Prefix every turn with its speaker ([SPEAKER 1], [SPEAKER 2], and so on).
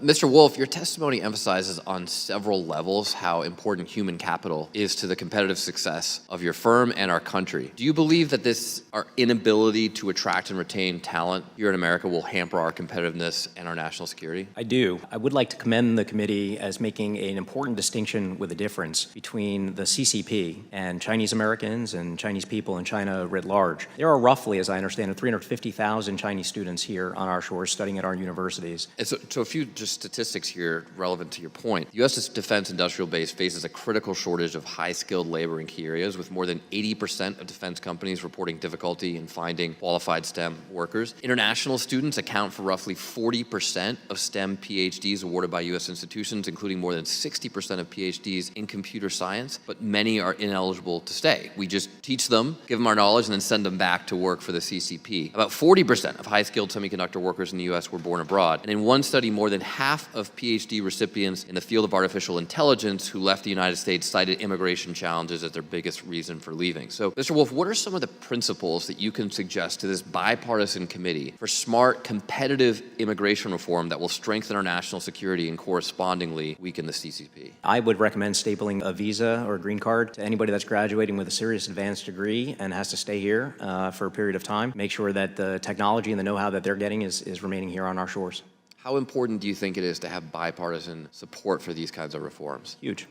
[SPEAKER 1] Mr. Wolfe, your testimony emphasizes on several levels how important human capital is to the competitive success of your firm and our country. Do you believe that our inability to attract and retain talent here in America will hamper our competitiveness and our national security?
[SPEAKER 2] I do. I would like to commend the committee as making an important distinction with a difference between the CCP and Chinese Americans and Chinese people in China writ large. There are roughly, as I understand it, 350,000 Chinese students here on our shores studying at our universities.
[SPEAKER 1] And so a few statistics here relevant to your point. The U.S. defense industrial base faces a critical shortage of high-skilled labor in key areas, with more than 80% of defense companies reporting difficulty in finding qualified STEM workers. International students account for roughly 40% of STEM PhDs awarded by U.S. institutions, including more than 60% of PhDs in computer science, but many are ineligible to stay. We just teach them, give them our knowledge, and then send them back to work for the CCP. About 40% of high-skilled semiconductor workers in the U.S. were born abroad, and in one study, more than half of PhD recipients in the field of artificial intelligence who left the United States cited immigration challenges as their biggest reason for leaving. So, Mr. Wolfe, what are some of the principles that you can suggest to this bipartisan committee for smart, competitive immigration reform that will strengthen our national security and correspondingly weaken the CCP?
[SPEAKER 2] I would recommend stapling a visa or a green card to anybody that's graduating with a serious advanced degree and has to stay here for a period of time. Make sure that the technology and the know-how that they're getting is remaining here on our shores.
[SPEAKER 1] How important do you think it is to have bipartisan support for these kinds of reforms?
[SPEAKER 2] Huge.